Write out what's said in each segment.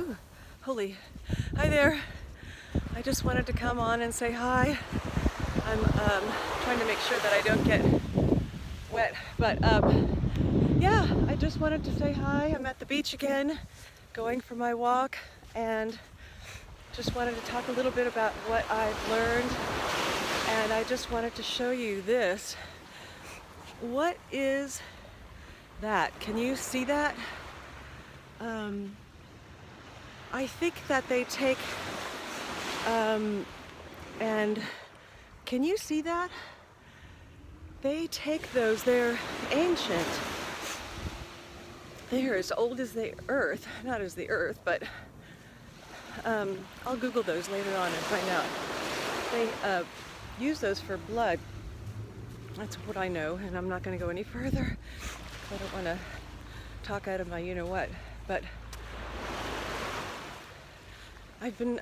Whew, holy. Hi there. I just wanted to come on and say hi. I'm trying to make sure that I don't get wet, but yeah, I just wanted to say hi. I'm at the beach again, going for my walk, and just wanted to talk a little bit about what I've learned, and I just wanted to show you this. What is that? Can you see that? I think that they take, and can you see that? They take those, they're ancient. They're as old as the earth, not as the earth, but I'll Google those later on and find out. They use those for blood. That's what I know, and I'm not going to go any further. I don't want to talk out of my you-know-what, but I've been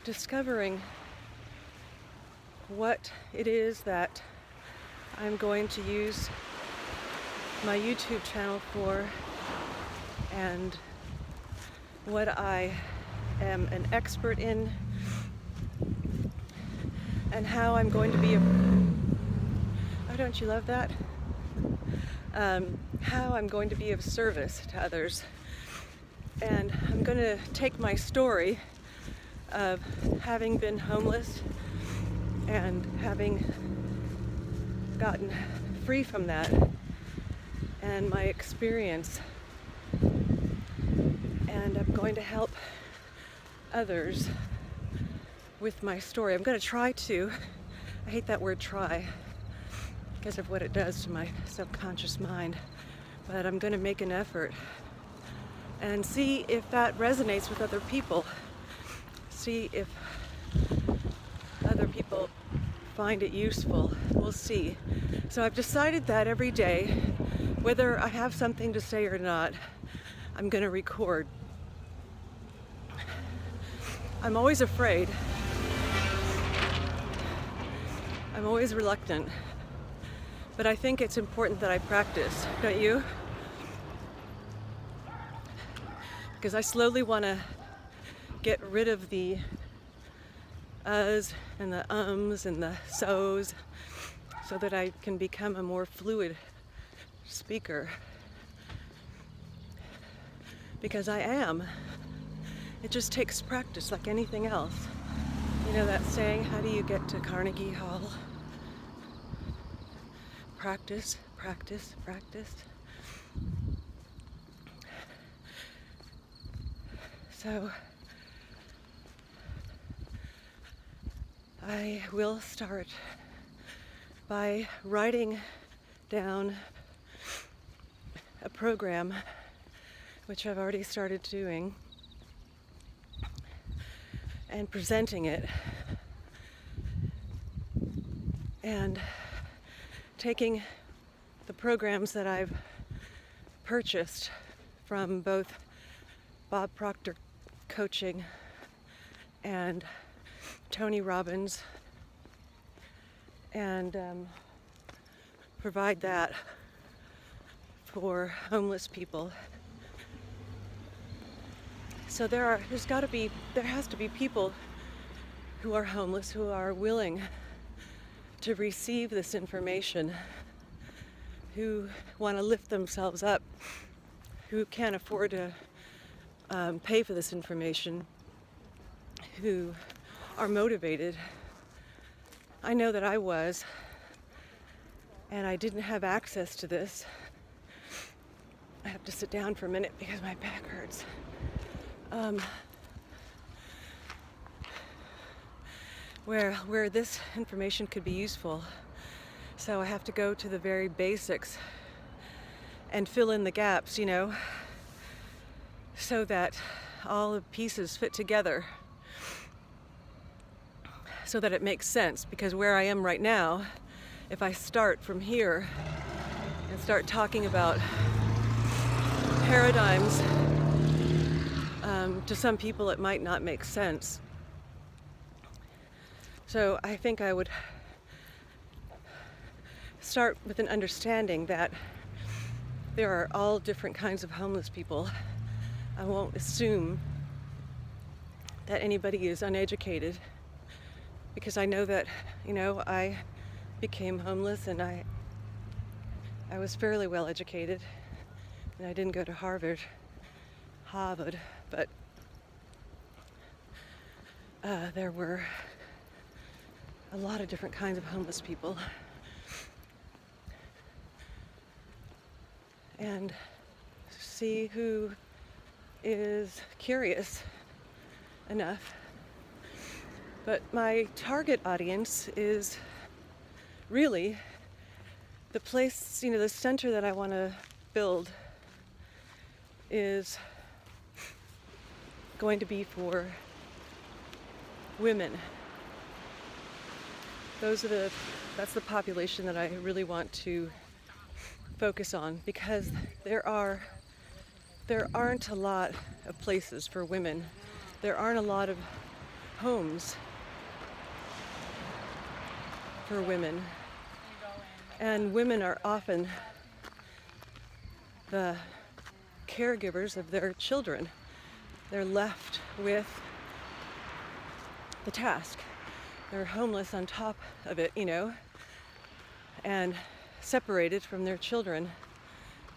discovering what it is that I'm going to use my YouTube channel for, and what I am an expert in, and how I'm going to be oh, don't you love that? How I'm going to be of service to others. And I'm going to take my story of having been homeless and having gotten free from that, and my experience, and I'm going to help others with my story. I'm going to try to, I hate that word try because of what it does to my subconscious mind, but I'm going to make an effort and see if that resonates with other people. See if other people find it useful. We'll see. So I've decided that every day, whether I have something to say or not, I'm going to record. I'm always afraid. I'm always reluctant. But I think it's important that I practice, don't you? Because I slowly want to get rid of the uhs and the ums and the so's, so that I can become a more fluid speaker. Because I am. It just takes practice like anything else. You know that saying, how do you get to Carnegie Hall? Practice, practice, practice. So I will start by writing down a program, which I've already started doing, and presenting it, and taking the programs that I've purchased from both Bob Proctor Coaching and Tony Robbins, and provide that for homeless people. So there has to be people who are homeless who are willing to receive this information, who want to lift themselves up, who can't afford to pay for this information, who are motivated. I know that I was, and I didn't have access to this. I have to sit down for a minute because my back hurts. Where this information could be useful. So I have to go to the very basics and fill in the gaps, you know, so that all the pieces fit together, so that it makes sense. Because where I am right now, if I start from here and start talking about paradigms, to some people it might not make sense. So I think I would start with an understanding that there are all different kinds of homeless people, I won't assume that anybody is uneducated, because I know that, I became homeless and I was fairly well educated, and I didn't go to Harvard, but there were a lot of different kinds of homeless people. And see who is curious enough. But my target audience is really the place, the center that I want to build is going to be for women. That's the population that I really want to focus on, because there aren't a lot of places for women. There aren't a lot of homes for women. And women are often the caregivers of their children. They're left with the task. They're homeless on top of it, and separated from their children.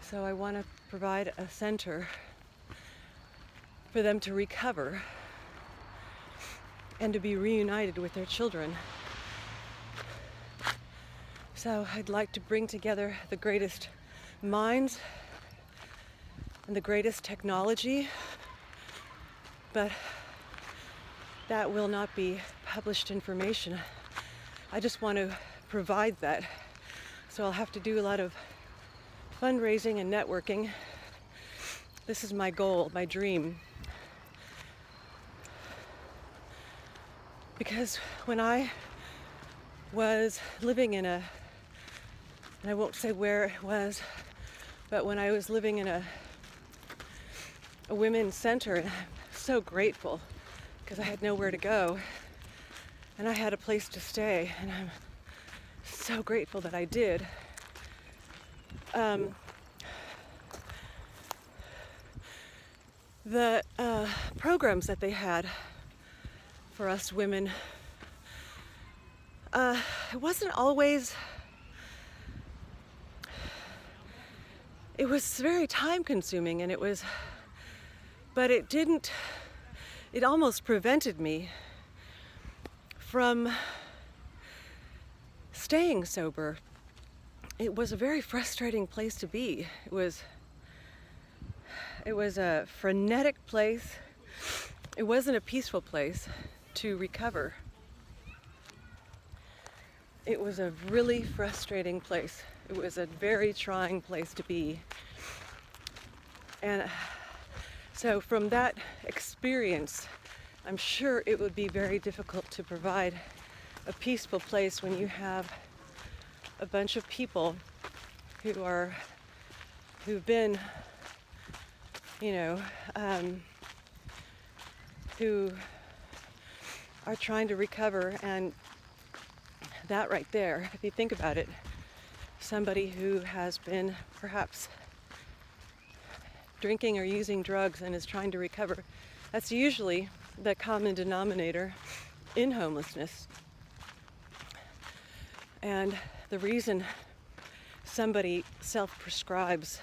So I want to provide a center for them to recover and to be reunited with their children. So I'd like to bring together the greatest minds and the greatest technology, but that will not be published information. I just want to provide that. So I'll have to do a lot of fundraising and networking. This is my goal, my dream. Because when I was living in and I won't say where it was, but when I was living in a women's center, and I'm so grateful because I had nowhere to go and I had a place to stay, and I'm so grateful that I did. The programs that they had for us women, it wasn't always, it was very time consuming, and but it almost prevented me from staying sober. It was a very frustrating place to be. It was a frenetic place. It wasn't a peaceful place to recover. It was a really frustrating place. It was a very trying place to be. And so from that experience, I'm sure it would be very difficult to provide a peaceful place when you have a bunch of people who've been, who are trying to recover. And that right there, if you think about it, somebody who has been perhaps drinking or using drugs and is trying to recover, that's usually the common denominator in homelessness. And the reason somebody self-prescribes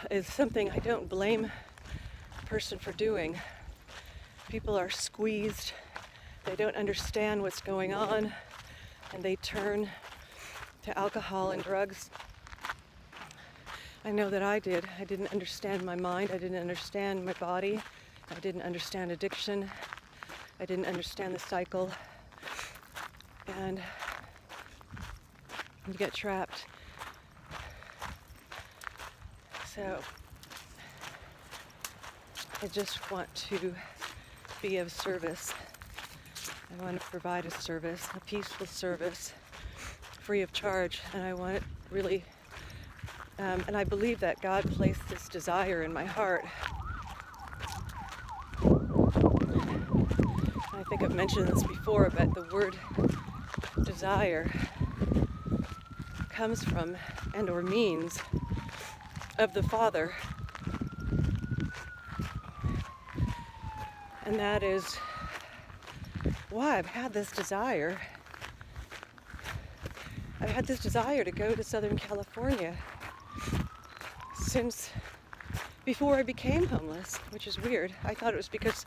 is something I don't blame a person for doing. People are squeezed, they don't understand what's going on, and they turn to alcohol and drugs. I know that I did. I didn't understand my mind, I didn't understand my body, I didn't understand addiction, I didn't understand the cycle, and you get trapped. So I just want to be of service. I want to provide a service, a peaceful service, free of charge, and I want it really, and I believe that God placed this desire in my heart. I think I've mentioned this before, but the word desire comes from and or means of the Father. And that is why I've had this desire. I've had this desire to go to Southern California since before I became homeless, which is weird. I thought it was because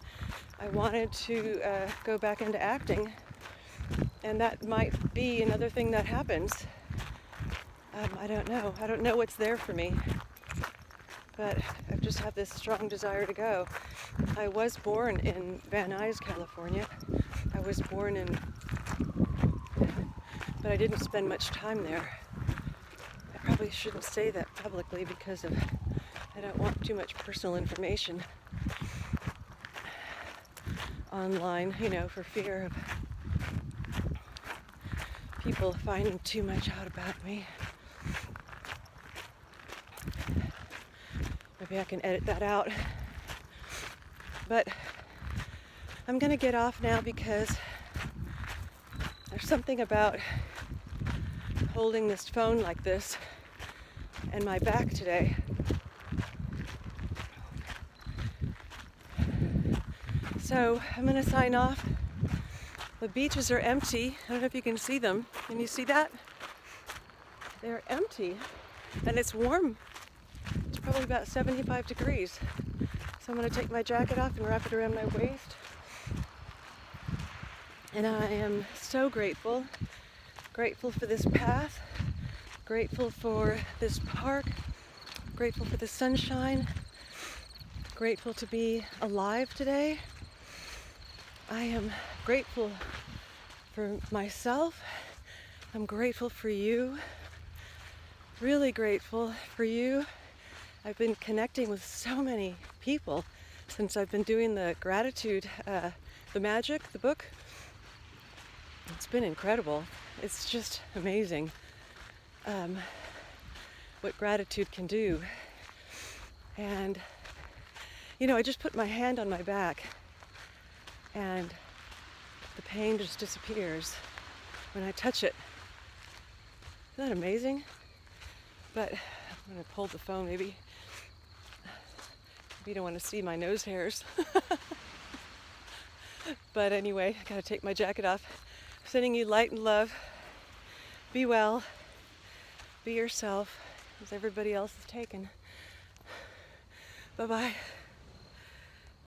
I wanted to go back into acting, and that might be another thing that happens. I don't know. I don't know what's there for me, but I just have this strong desire to go. I was born in Van Nuys, California. I was born in, but I didn't spend much time there. I probably shouldn't say that publicly because I don't want too much personal information online, for fear of people finding too much out about me. Maybe I can edit that out. But I'm gonna get off now because there's something about holding this phone like this and my back today. So I'm gonna sign off. The beaches are empty. I don't know if you can see them. Can you see that? They're empty and it's warm. It's probably about 75 degrees. So I'm gonna take my jacket off and wrap it around my waist. And I am so grateful for this path, grateful for this park, grateful for the sunshine, grateful to be alive today. I am grateful for myself. I'm grateful for you, really grateful for you. I've been connecting with so many people since I've been doing the gratitude, the magic, the book. It's been incredible. It's just amazing what gratitude can do. And, I just put my hand on my back and the pain just disappears when I touch it. Isn't that amazing? But I'm going to hold the phone maybe. You don't want to see my nose hairs. But anyway, I gotta take my jacket off. Sending you light and love. Be well. Be yourself, as everybody else is taken. Bye-bye.